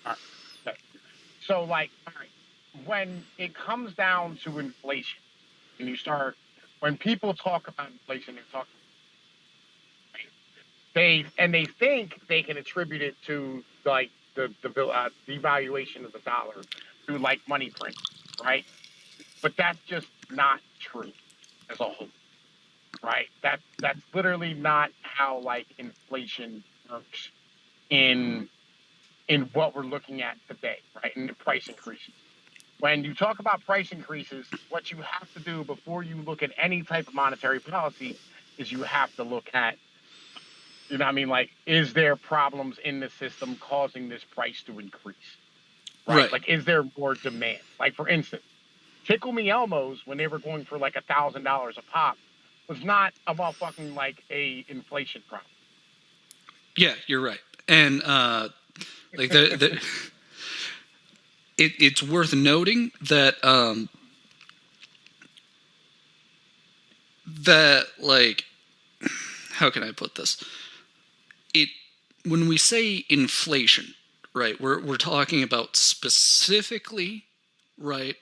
All right. Okay. So, like, all right, when it comes down to inflation, and when people talk about inflation, they talk, they think they can attribute it to like the devaluation of the dollar through like money print, right? But that's just not true as a whole, right? That's literally not how like inflation works in what we're looking at today, right? In the price increases. When you talk about price increases, what you have to do before you look at any type of monetary policy is you have to look at, you know what I mean? Like, is there problems in the system causing this price to increase? Right? Right. Like, is there more demand? Like, for instance, Tickle Me Elmos, when they were going for like $1,000 a pop, was not a motherfucking like a inflation problem. Yeah, you're right. And like it's worth noting that that like how can I put this? It when we say inflation, right? We're talking about specifically, right,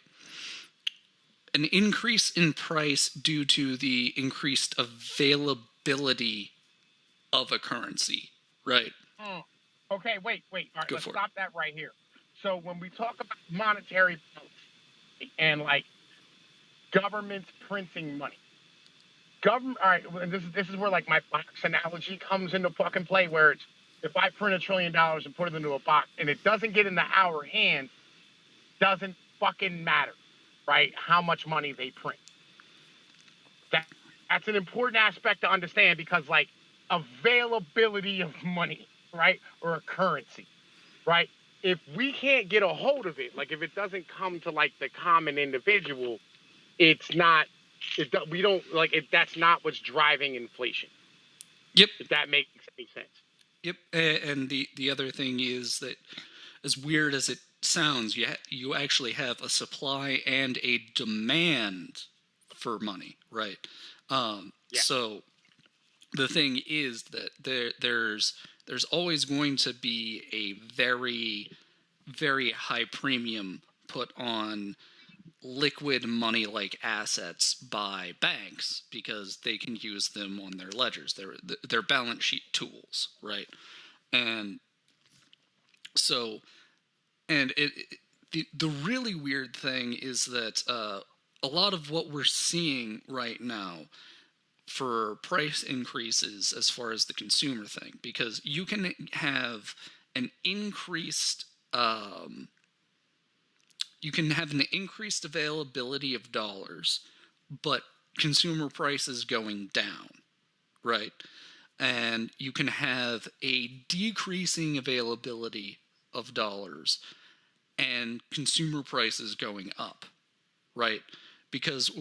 an increase in price due to the increased availability of a currency, right? Mm. Okay, wait. All right, Go let's for it. stop that right here. So when we talk about monetary policy and like governments printing money, government. All right, and this is where like my box analogy comes into fucking play, where it's if I print $1 trillion and put it into a box and it doesn't get into our hands, doesn't fucking matter, right? How much money they print. That that's an important aspect to understand because like availability of money, right, or a currency, right? If we can't get a hold of it, like if it doesn't come to like the common individual, it's not. We don't like it. That's not what's driving inflation. Yep. If that makes any sense. Yep. And the other thing is that, as weird as it sounds, you actually have a supply and a demand for money, right? Yeah. So the thing is that there's always going to be a very very high premium put on liquid money like assets by banks because they can use them on their ledgers. They're balance sheet tools, right? And so, and the really weird thing is that a lot of what we're seeing right now for price increases as far as the consumer thing, because you can have an increased you can have an increased availability of dollars, but consumer prices going down, right? And you can have a decreasing availability of dollars and consumer prices going up, right? Because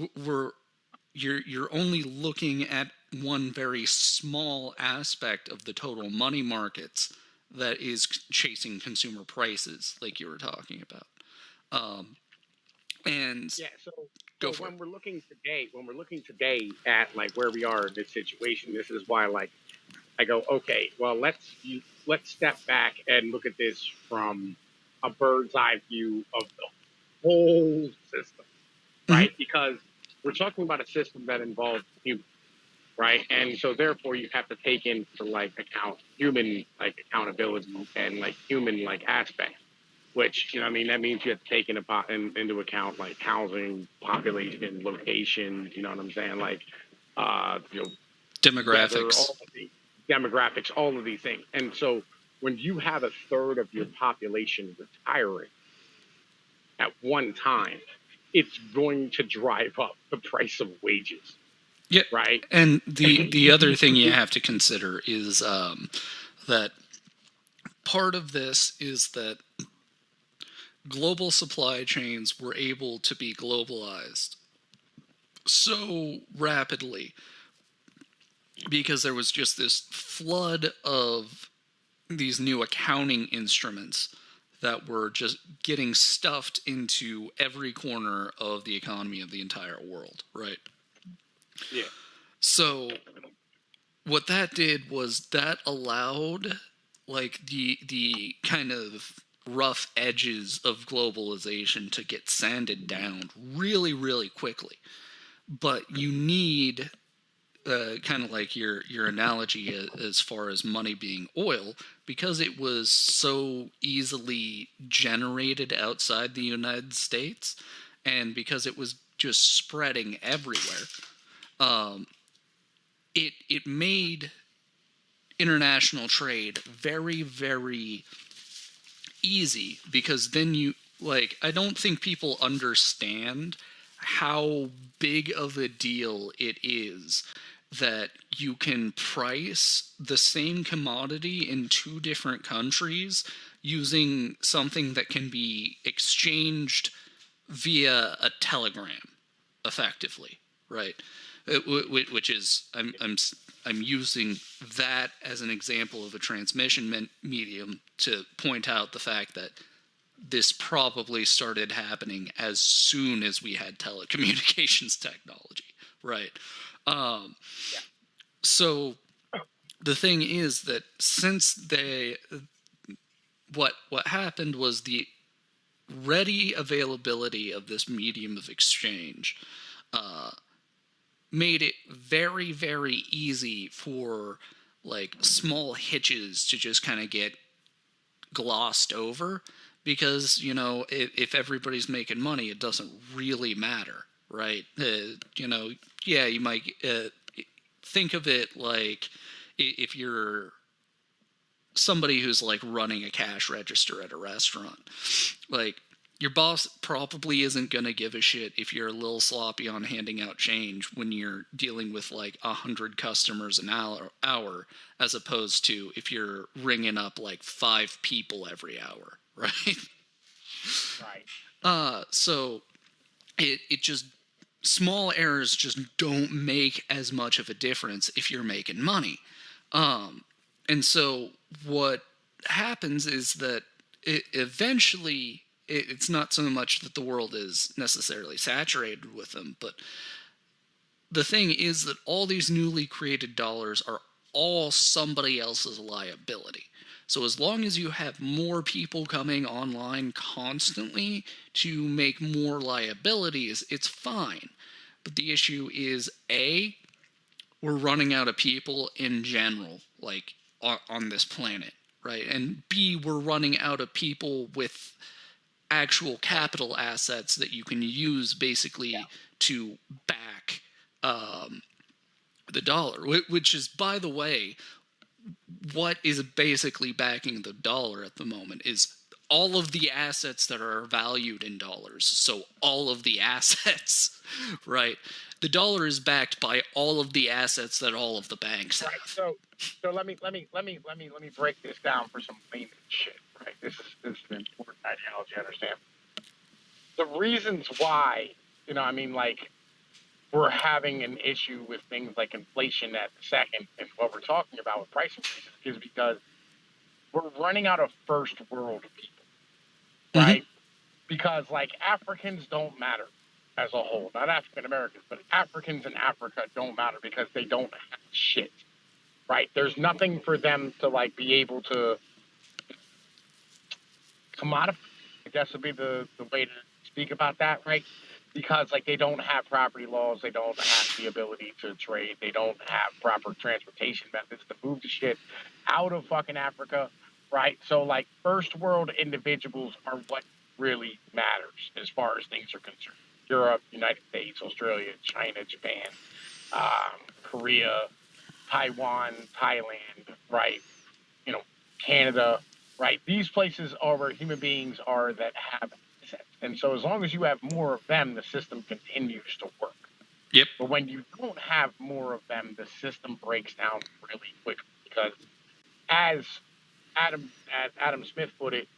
you're only looking at one very small aspect of the total money markets that is chasing consumer prices, like you were talking about. And Yeah. So go for it. when we're looking today at like where we are in this situation, this is why like I go, okay, well let's step back and look at this from a bird's eye view of the whole system, Mm-hmm. right? Because we're talking about a system that involves humans, right? And so therefore you have to take into like account human like accountability and like human like aspects, which you know what I mean that means you have to take into account like housing, population, location, you know what I'm saying? Like you know, weather, Demographics. all of the demographics, all of these things. And so when you have a third of your population retiring at one time, it's going to drive up the price of wages, Yeah, right? and the other thing you have to consider is that part of this is that global supply chains were able to be globalized so rapidly because there was just this flood of these new accounting instruments that were just getting stuffed into every corner of the economy of the entire world, right? Yeah. So what that did was that allowed like the kind of rough edges of globalization to get sanded down really, really quickly. But you need kind of like your analogy as far as money being oil, because it was so easily generated outside the United States, and because it was just spreading everywhere. It made international trade very, very easy, because then you, like, I don't think people understand how big of a deal it is that you can price the same commodity in two different countries using something that can be exchanged via a telegram, effectively, right? Which is, I'm using that as an example of a transmission medium to point out the fact that this probably started happening as soon as we had telecommunications technology, right? Yeah. So the thing is that since what happened was the ready availability of this medium of exchange made it very, very easy for like small hitches to just kind of get glossed over, because if everybody's making money, it doesn't really matter, right? Yeah, you might think of it like if you're somebody who's like running a cash register at a restaurant, like your boss probably isn't going to give a shit if you're a little sloppy on handing out change when you're dealing with like 100 customers an hour, as opposed to if you're ringing up like 5 people every hour, right? So it just, small errors just don't make as much of a difference if you're making money. And so what happens is that eventually it's not so much that the world is necessarily saturated with them, but the thing is that all these newly created dollars are all somebody else's liability. So as long as you have more people coming online constantly to make more liabilities, it's fine. But the issue is, A, we're running out of people in general, like on this planet, right? And B, we're running out of people with actual capital assets that you can use basically to back the dollar, which is, by the way, what is basically backing the dollar at the moment is all of the assets that are valued in dollars. So all of the assets, right? The dollar is backed by all of the assets that all of the banks have. Right. So let me break this down for some layman shit. Right. This is an important ideology. I understand. The reasons why, like, we're having an issue with things like inflation at the second, and what we're talking about with price increases is because we're running out of first world people, right? Because like Africans don't matter as a whole, not African Americans, but Africans in Africa don't matter because they don't have shit, right? There's nothing for them to like be able to commodify. I guess would be the way to speak about that, right? Because like they don't have property laws, they don't have the ability to trade, they don't have proper transportation methods to move the shit out of fucking Africa, right? So like first world individuals are what really matters as far as things are concerned. Europe, United States, Australia, China, Japan, Korea, Taiwan, Thailand, right? Canada, right? These places are where human beings are that have assets. And so as long as you have more of them, the system continues to work. Yep. But when you don't have more of them, the system breaks down really quickly because as Adam Smith put it,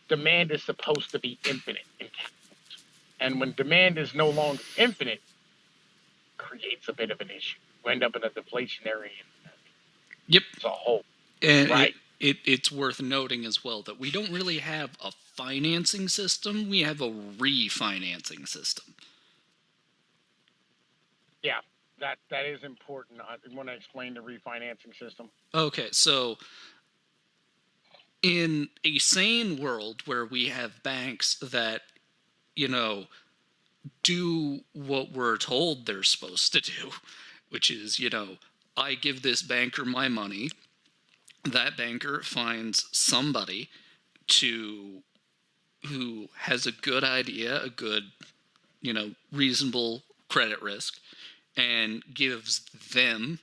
demand is supposed to be infinite in capitalism. And when demand is no longer infinite, it creates a bit of an issue. You end up in a deflationary Yep. as a whole. And right. It's worth noting as well that we don't really have a financing system, we have a refinancing system. Yeah, that is important. I want to explain the refinancing system. Okay, so in a sane world where we have banks that, you know, do what we're told they're supposed to do, which is, you know, I give this banker my money, that banker finds somebody to who has a good idea, a good, you know, reasonable credit risk, and gives them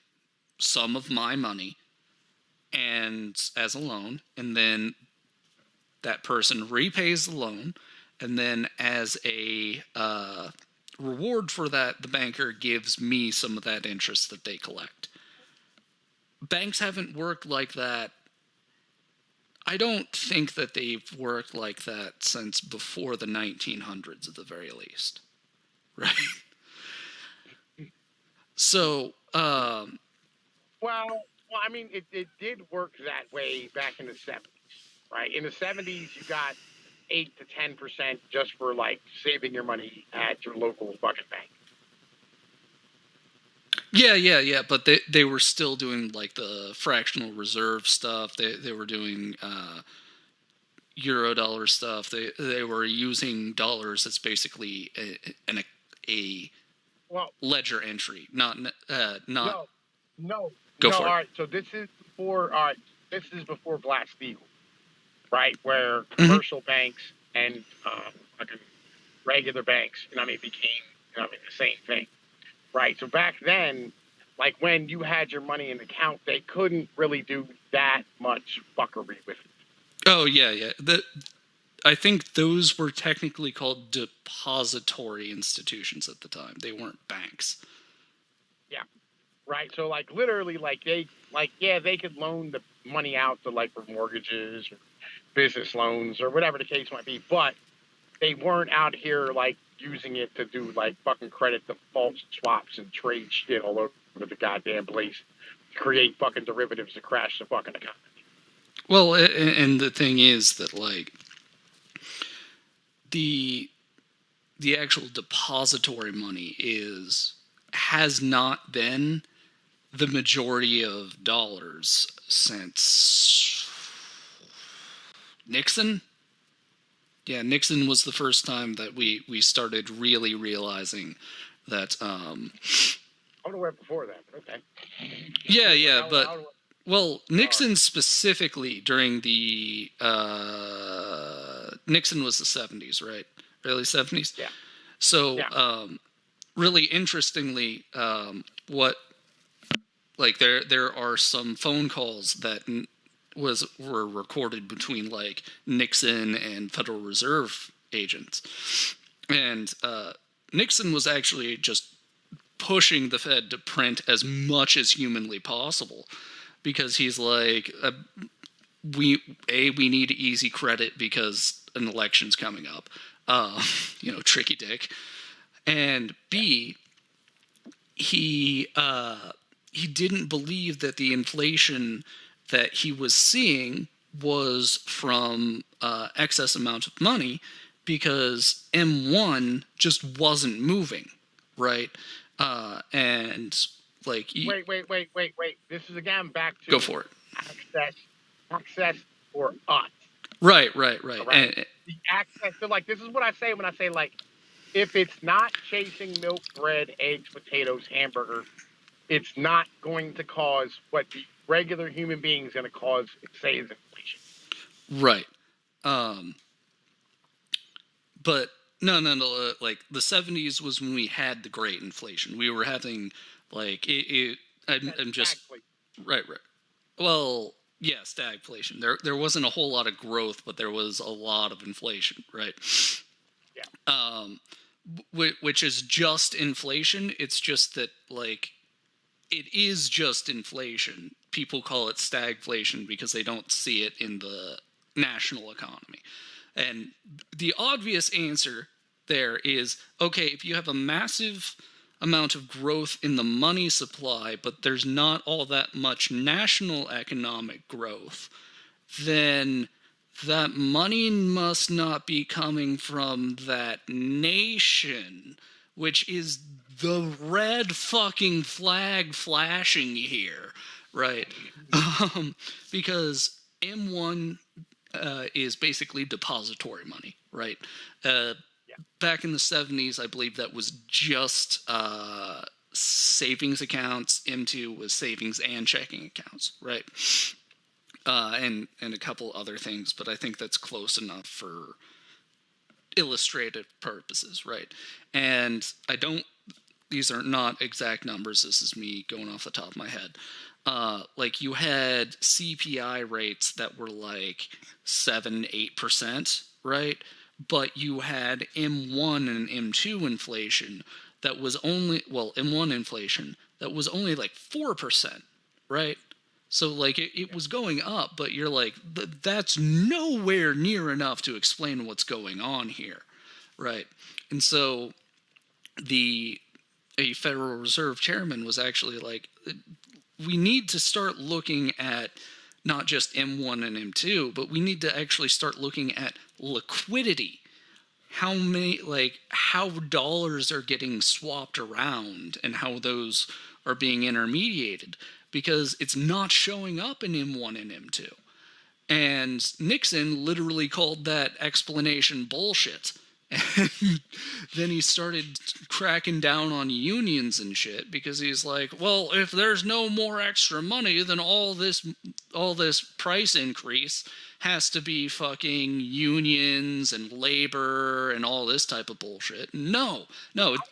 some of my money and as a loan, and then that person repays the loan, and then as a reward for that, the banker gives me some of that interest that they collect. Banks haven't worked like that. I don't think that they've worked like that since before the 1900s, at the very least. Right? So, Well, I mean, it did work that way back in the 70s, right? In the 70s, you got 8 to 10% just for like saving your money at your local fucking bank. yeah, but they were still doing like the fractional reserve stuff. They were doing Eurodollar stuff. They were using dollars as basically a Well, ledger entry, not no, no, go no. for All it. right, so this is before Glass-Steagall, right? Where commercial banks and fucking regular banks, became, the same thing, right? So back then, like when you had your money in the account, they couldn't really do that much fuckery with it. Oh yeah. I think those were technically called depository institutions at the time. They weren't banks. Yeah, right. So like literally, they could loan the money out to like for mortgages or business loans or whatever the case might be, but they weren't out here like using it to do like fucking credit default swaps and trade shit all over the goddamn place, to create fucking derivatives to crash the fucking economy. Well, and the thing is that like the actual depository money has not been the majority of dollars since Nixon. Yeah, Nixon was the first time that we started really realizing that. I would have went before that, but okay. Yeah, but well, Nixon specifically during the Nixon was the 70s, right? Early 70s. Yeah. So, Yeah. really interestingly, what like there are some phone calls that were recorded between like Nixon and Federal Reserve agents, and Nixon was actually just pushing the Fed to print as much as humanly possible, because he's like, we need easy credit because an election's coming up, tricky dick, and B, he didn't believe that the inflation that he was seeing was from excess amount of money, because M1 just wasn't moving, right? And like wait. This is again back to go for it. Access for us. Right. And the access. So like this is what I say when I say like, if it's not chasing milk, bread, eggs, potatoes, hamburger, it's not going to cause what the regular human being is going to cause, say, is inflation. Right. But no. Like the 70s was when we had the great inflation. We were having like I'm just right. Well, yeah, stagflation. There wasn't a whole lot of growth, but there was a lot of inflation, right? Yeah. Which is just inflation. It's just that like it is just inflation. People call it stagflation because they don't see it in the national economy. And the obvious answer there is, okay, if you have a massive amount of growth in the money supply, but there's not all that much national economic growth, then that money must not be coming from that nation, which is the red fucking flag flashing here, right? Because M1 is basically depository money, right? Yeah. Back in the 70s, I believe that was just savings accounts. M2 was savings and checking accounts, right? And a couple other things, but I think that's close enough for illustrative purposes, right? And I don't, these are not exact numbers, this is me going off the top of my head. Like you had CPI rates that were like 7-8%, right? But you had M1 and M2 inflation that was only, well, M1 inflation that was only like 4%, right? So like it was going up, but you're like, that's nowhere near enough to explain what's going on here, right? And so a Federal Reserve chairman was actually like, we need to start looking at not just M1 and M2, but we need to actually start looking at liquidity. How dollars are getting swapped around and how those are being intermediated, because it's not showing up in M1 and M2. And Nixon literally called that explanation bullshit. And then he started cracking down on unions and shit, because he's like, well, if there's no more extra money, then all this price increase has to be fucking unions and labor and all this type of bullshit. No,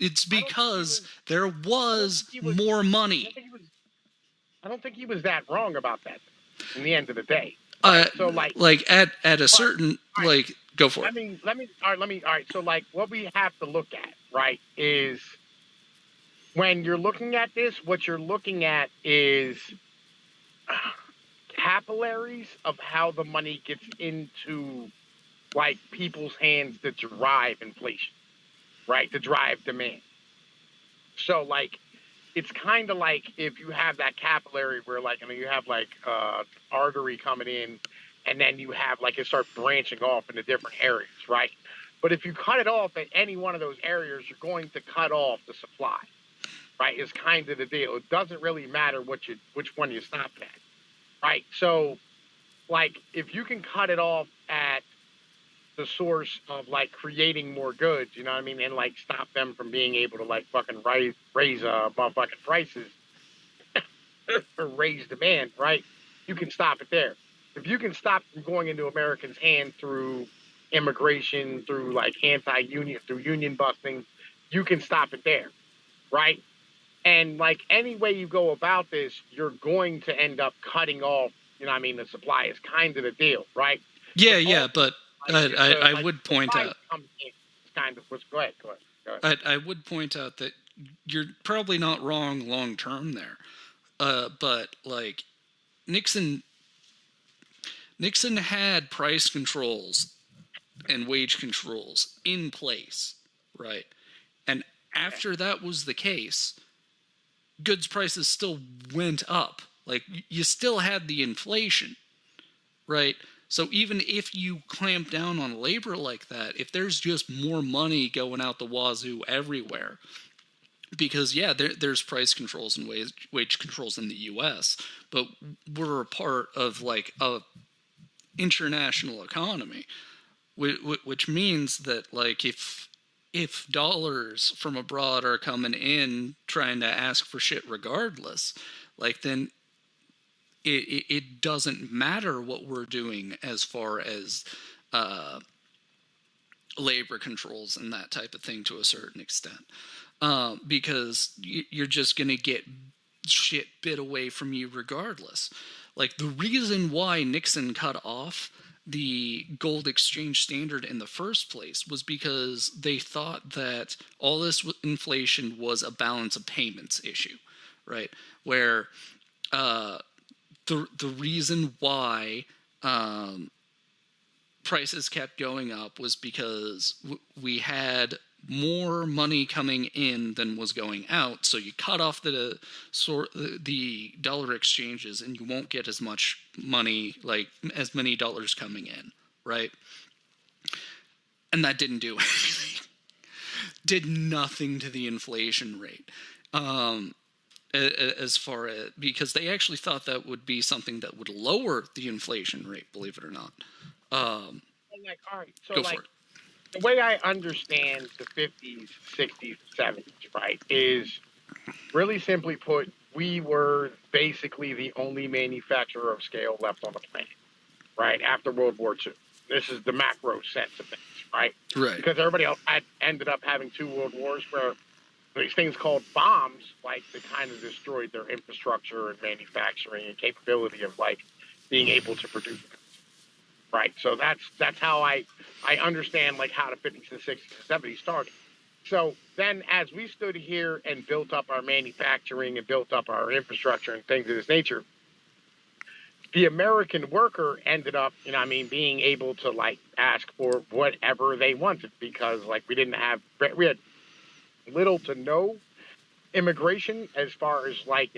it's because there was more money. I don't think he was that wrong about that in the end of the day. Right? So like at a certain like, go for it. All right. So like what we have to look at, right, is when you're looking at this, what you're looking at is capillaries of how the money gets into like people's hands to drive inflation, right, to drive demand. So like it's kind of like if you have that capillary where like, I mean, you have like artery coming in, and then you have like it start branching off into different areas, right? But if you cut it off at any one of those areas, you're going to cut off the supply, right? Is kind of the deal. It doesn't really matter which one you stop at, right? So like if you can cut it off at the source of like creating more goods, you know what I mean, and like stop them from being able to like fucking raise motherfucking prices or raise demand, right? You can stop it there. If you can stop from going into Americans' hands through immigration, through like anti-union, through union busting, you can stop it there, right? And like any way you go about this, you're going to end up cutting off, you know what I mean, the supply is kind of the deal, right? Yeah, but I would point out. Kind of. Go ahead. I would point out that you're probably not wrong long term there, but like Nixon had price controls and wage controls in place, right? And after that was the case, goods prices still went up. Like you still had the inflation, right? So even if you clamp down on labor like that, if there's just more money going out the wazoo everywhere, because yeah, there's price controls and wage controls in the U.S., but we're a part of like a international economy, which means that like if dollars from abroad are coming in trying to ask for shit regardless, like then it doesn't matter what we're doing as far as labor controls and that type of thing to a certain extent, because you're just going to get shit bit away from you regardless. Like the reason why Nixon cut off the gold exchange standard in the first place was because they thought that all this inflation was a balance of payments issue, right? Where the reason why prices kept going up was because we had more money coming in than was going out. So you cut off the dollar exchanges, and you won't get as much money, like as many dollars coming in, right? And that didn't do anything. Did nothing to the inflation rate. as far as, because they actually thought that would be something that would lower the inflation rate, believe it or not. Like, all right, so Go like for it. the way I understand the 50s, 60s, 70s, right, is really simply put, we were basically the only manufacturer of scale left on the planet, right, after World War II. This is the macro sense of things, right? Right. Because everybody else had ended up having two world wars where these things called bombs, like, they kind of destroyed their infrastructure and manufacturing and capability of like being able to produce. Right. So that's how I understand like how the 50s and 60s and 70s started. So then as we stood here and built up our manufacturing and built up our infrastructure and things of this nature, the American worker ended up, being able to like ask for whatever they wanted because like we had little to no immigration as far as like,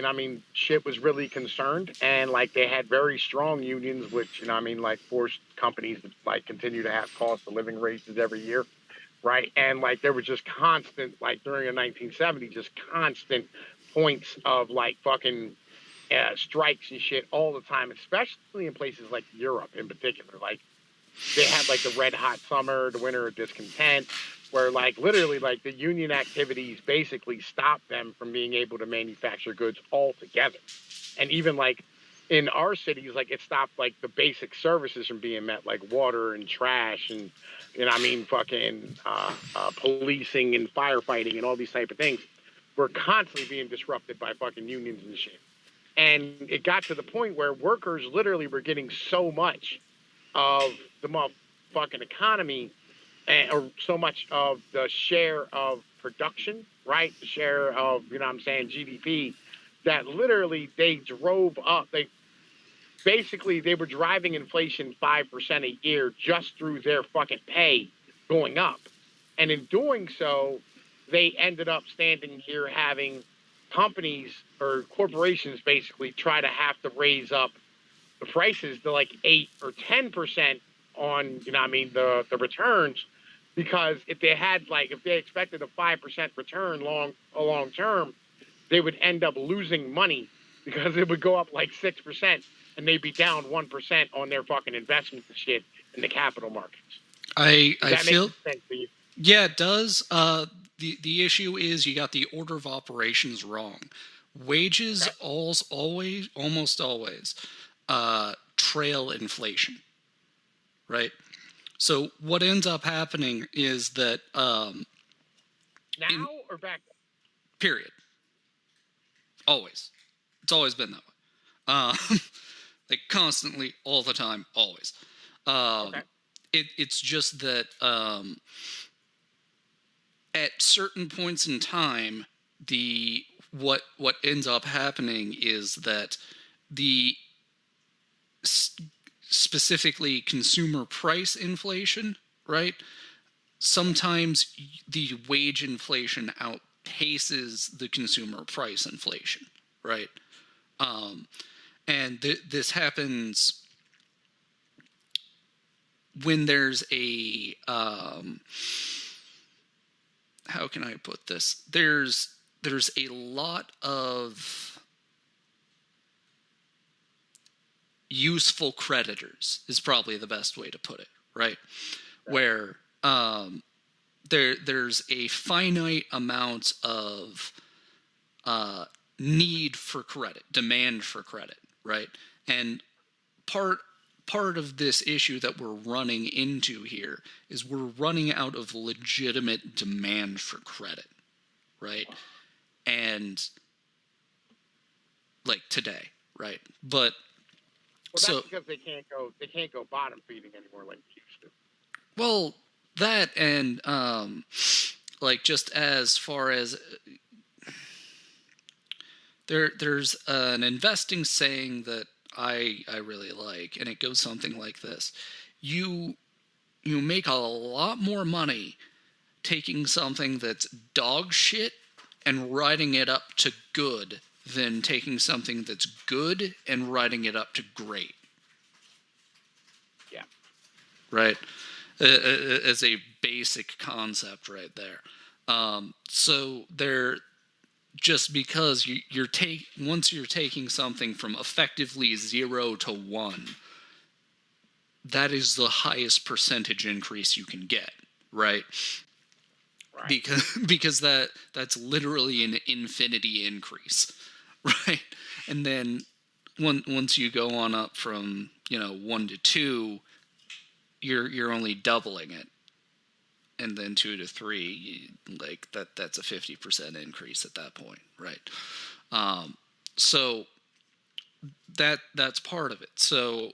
shit was really concerned. And like they had very strong unions, which, like forced companies to like continue to have cost of living raises every year. Right. And like there was just constant, like during the 1970s, just constant points of like fucking strikes and shit all the time, especially in places like Europe in particular. Like they had like the red hot summer, the winter of discontent, where like literally like the union activities basically stopped them from being able to manufacture goods altogether. And even like in our cities, like it stopped like the basic services from being met, like water and trash and fucking policing and firefighting and all these type of things were constantly being disrupted by fucking unions and shit. And it got to the point where workers literally were getting so much of the motherfucking economy or so much of the share of production, right? The share of, GDP, that literally they drove up. They were driving inflation 5% a year just through their fucking pay going up. And in doing so, they ended up standing here having companies or corporations basically try to have to raise up the prices to like 8 or 10% on, the returns, because if they expected a 5% return long term, they would end up losing money because it would go up like 6% and they'd be down 1% on their fucking investments and shit in the capital markets. I That makes feel sense to you? Yeah, it does. The issue is you got the order of operations wrong. Wages Okay. almost always trail inflation, right? So what ends up happening is that in Now or back then? period, always, it's always been that way. Like constantly, all the time, always. Okay. It's just that at certain points in time, the what ends up happening is that the specifically consumer price inflation, right? Sometimes the wage inflation outpaces the consumer price inflation, right? And this happens when there's a how can I put this? There's a lot of useful creditors is probably the best way to put it, right? Where there's a finite amount of need for credit, demand for credit, right? And part of this issue that we're running into here is we're running out of legitimate demand for credit, right? And like today, right? But Well, so that's because they can't go bottom feeding anymore like they used to. well, that and like just as far as there's an investing saying that I really like, and it goes something like this: you make a lot more money taking something that's dog shit and writing it up to good than taking something that's good and writing it up to great. Yeah. Right? As a basic concept right there. So just because once you're taking something from effectively 0 to 1, that is the highest percentage increase you can get, right? Right. Because that's literally an infinity increase, right? And then once you go on up from 1 to 2, you're only doubling it, and then 2 to 3, like that's a 50% increase at that point, right? So that's part of it. So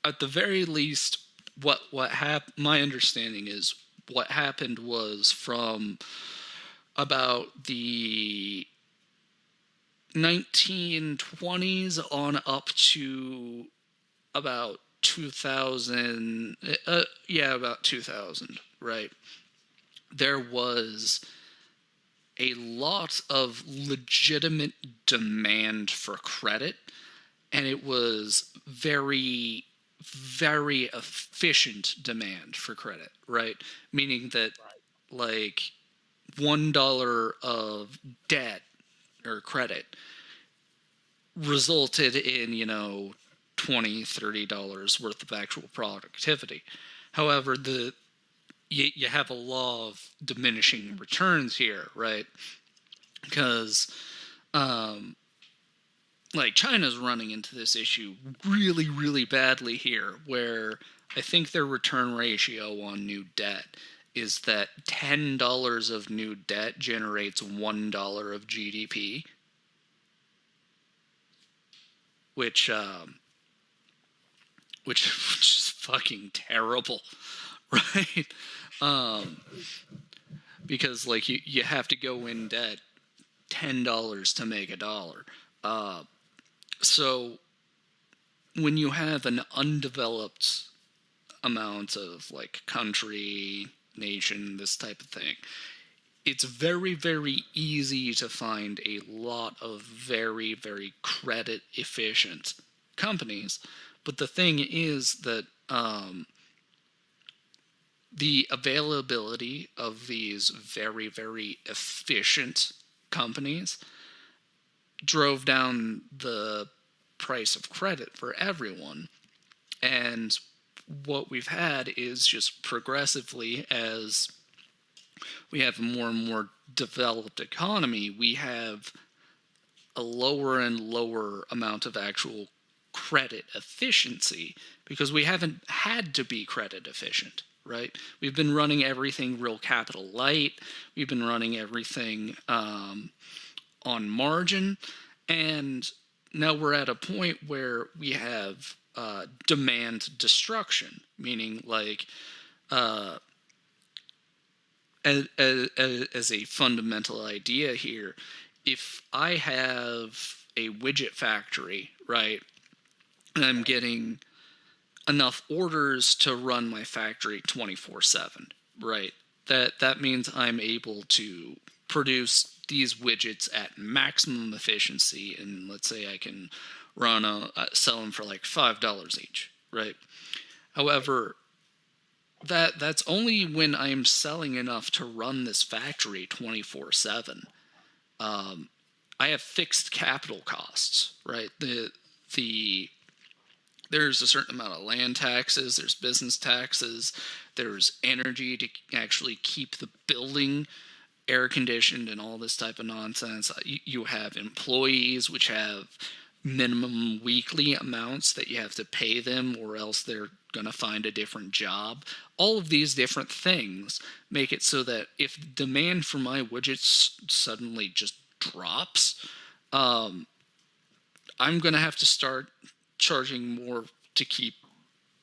at the very least, my understanding is what happened was from about the 1920s on up to about 2000, about 2000, right? There was a lot of legitimate demand for credit, and it was very, very efficient demand for credit, right? Meaning that, like, $1 of debt or credit resulted in, $20, $30 worth of actual productivity. However, you have a law of diminishing returns here, right? Because like China's running into this issue really, really badly here, where I think their return ratio on new debt is that $10 of new debt generates $1 of GDP, which is fucking terrible, right? Because like you have to go in debt $10 to make a dollar. So when you have an undeveloped amount of like country, nation, this type of thing, it's very, very easy to find a lot of very, very credit efficient companies. But the thing is that the availability of these very, very efficient companies drove down the price of credit for everyone. And what we've had is just progressively, as we have a more and more developed economy, we have a lower and lower amount of actual credit efficiency because we haven't had to be credit efficient, right? We've been running everything real capital light. We've been running everything on margin. And now we're at a point where we have demand destruction, meaning like as a fundamental idea here, if I have a widget factory, right, and I'm getting enough orders to run my factory 24/7, right, that means I'm able to produce these widgets at maximum efficiency, and let's say I can sell them for like $5 each, right? However, that's only when I'm selling enough to run this factory 24/7. I have fixed capital costs, right? There's a certain amount of land taxes, there's business taxes, there's energy to actually keep the building air conditioned and all this type of nonsense. You have employees which have minimum weekly amounts that you have to pay them, or else they're going to find a different job. All of these different things make it so that if demand for my widgets suddenly just drops, I'm going to have to start charging more to keep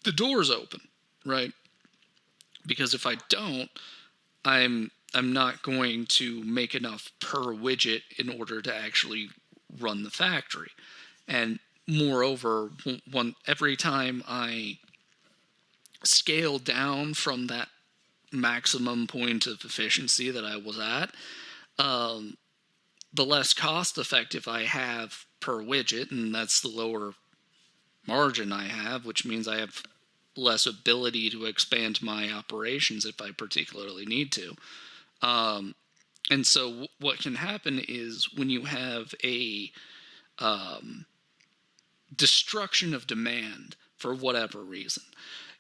the doors open, right? Because if I don't, I'm not going to make enough per widget in order to actually run the factory. And moreover, every time I scale down from that maximum point of efficiency that I was at, the less cost effective I have per widget, and that's the lower margin I have, which means I have less ability to expand my operations if I particularly need to. And so what can happen is when you have a destruction of demand for whatever reason,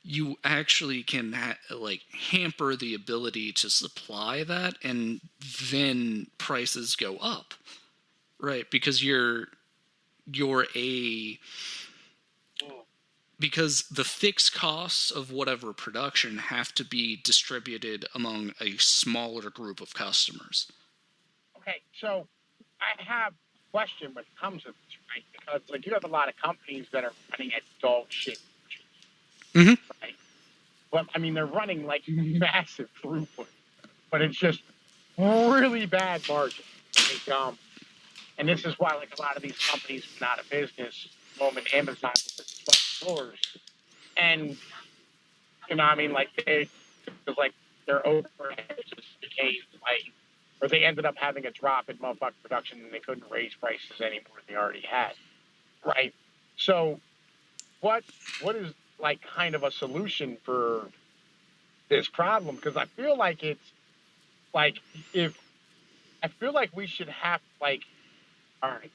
you actually can hamper the ability to supply that, and then prices go up, right? Because because the fixed costs of whatever production have to be distributed among a smaller group of customers. Okay, so I have a question when it comes to this, right? Because like you have a lot of companies that are running at dog shit, Mm-hmm. right? But I mean, they're running like massive throughput, but it's just really bad margin. Like, and this is why like a lot of these companies went out of business. Moment Amazon with its 12 stores, and you know, I mean, like they, because like their overhead just became like, or they ended up having a drop in motherfucking production, and they couldn't raise prices any more than they already had, right? So, what is like kind of a solution for this problem? Because I feel like it's like if I feel like we should have like, all right,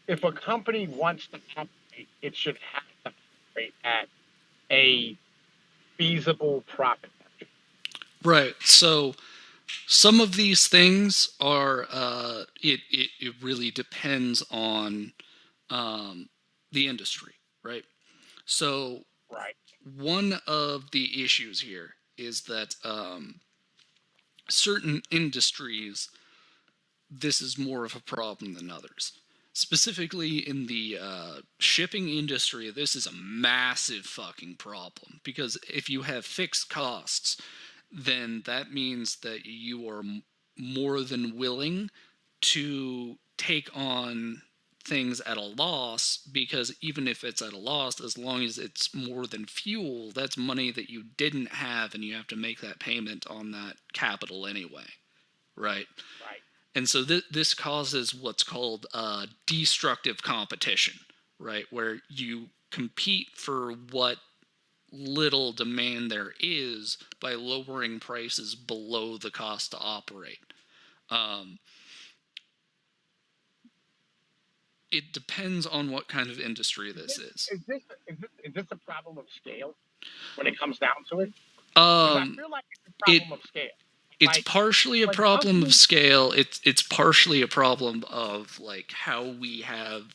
if a company wants to operate, it should have to operate at a feasible profit margin. Right. So some of these things are it really depends on the industry, right? So Right. one of the issues here is that certain industries, this is more of a problem than others. Specifically in the shipping industry, this is a massive fucking problem, because if you have fixed costs, then that means that you are more than willing to take on things at a loss, because even if it's at a loss, as long as it's more than fuel, that's money that you didn't have, and you have to make that payment on that capital anyway, right? Right. And so this causes what's called destructive competition, right? Where you compete for what little demand there is by lowering prices below the cost to operate. It depends on what kind of industry this is. Is this a problem of scale when it comes down to it? Because I Um, feel like it's a it problem of scale. it's Like partially a when problem of companies, scale. It's partially a problem of like how we have,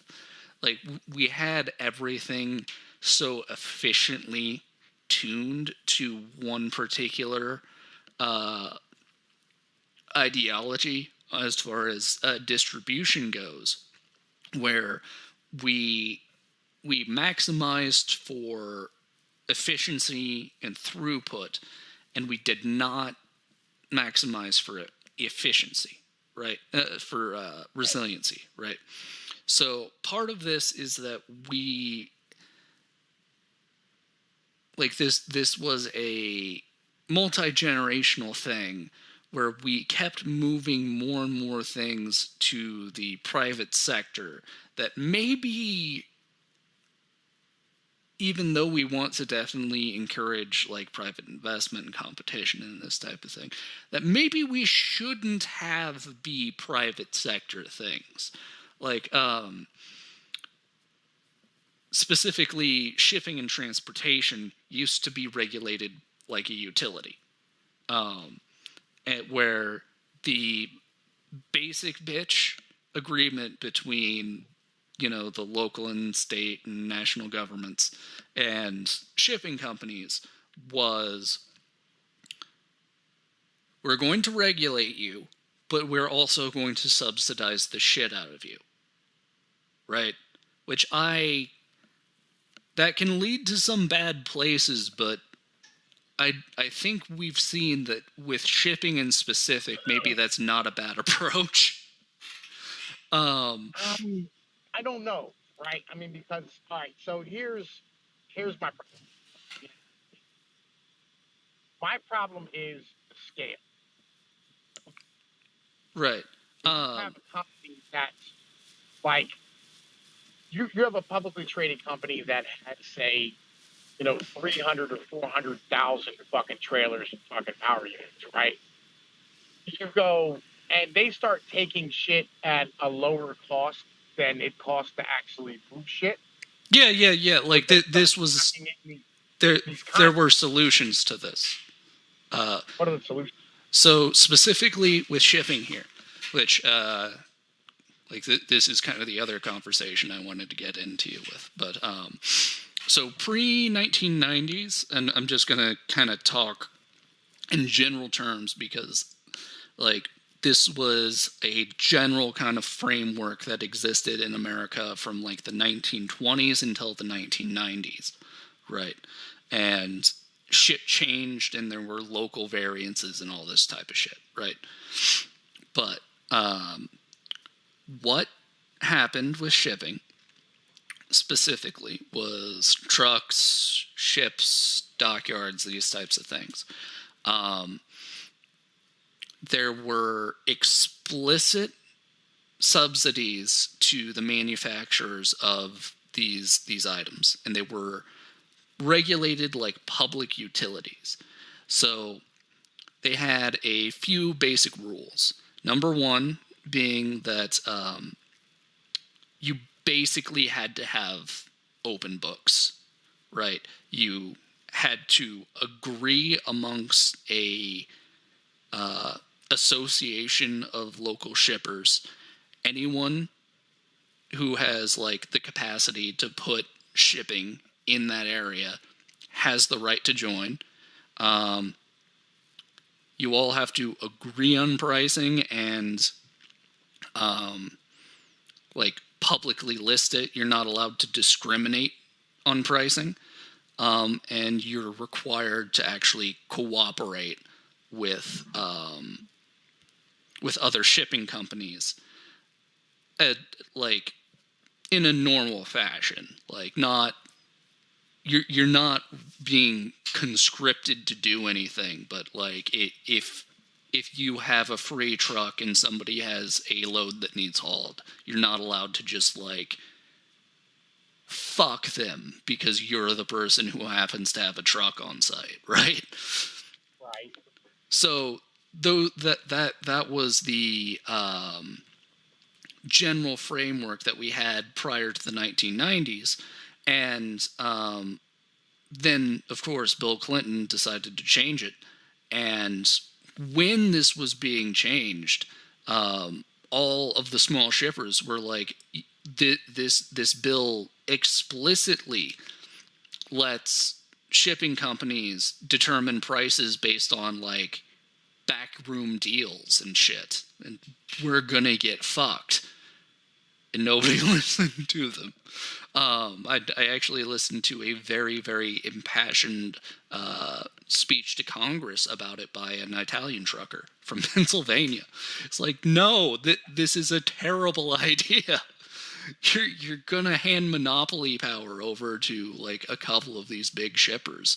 like, we had everything so efficiently tuned to one particular ideology as far as distribution goes, where we we maximized for efficiency and throughput, and we did not maximize for efficiency, right? For resiliency, right? So part of this is that we, like, this was a multi-generational thing where we kept moving more and more things to the private sector, that maybe, even though we want to definitely encourage like private investment and competition and this type of thing, that maybe we shouldn't have be private sector things. Like specifically shipping and transportation used to be regulated like a utility, where the basic bitch agreement between, the local and state and national governments and shipping companies was, we're going to regulate you, but we're also going to subsidize the shit out of you, right? Which that can lead to some bad places, but I think we've seen that with shipping in specific, maybe that's not a bad approach. I don't know, right? I mean, because all right, so here's my problem. My problem is the scale. Right. If you have a company that's like you have a publicly traded company that has, say, 300 or 400,000 fucking trailers and fucking power units, right? You go, and they start taking shit at a lower cost than it costs to actually move shit. Yeah. So Like they start this was packing in there. these There contracts. were solutions to this. What are the solutions? So specifically with shipping here, which like this is kind of the other conversation I wanted to get into with. But so pre 1990s, and I'm just gonna kind of talk in general terms because like this was a general kind of framework that existed in America from like the 1920s until the 1990s, right? And shit changed and there were local variances and all this type of shit, right? But what happened with shipping specifically was trucks, ships, dockyards, these types of things. There were explicit subsidies to the manufacturers of these items, and they were regulated like public utilities. So they had a few basic rules. Number one being that you basically had to have open books, right? You had to agree amongst a association of local shippers. Anyone who has like the capacity to put shipping in that area has the right to join. You all have to agree on pricing and like publicly list it. You're not allowed to discriminate on pricing, and you're required to actually cooperate with other shipping companies, like in a normal fashion. Like not you're not being conscripted to do anything, but like if you have a free truck and somebody has a load that needs hauled, you're not allowed to just like fuck them because you're the person who happens to have a truck on site, right? Right. So though that was the general framework that we had prior to the 1990s, and then of course Bill Clinton decided to change it, and when this was being changed, all of the small shippers were like, this bill explicitly lets shipping companies determine prices based on like backroom deals and shit, and we're gonna get fucked. And nobody listened to them. I actually listened to a very, very impassioned speech to Congress about it by an Italian trucker from Pennsylvania. It's like, no, this is a terrible idea. You're gonna hand monopoly power over to like a couple of these big shippers.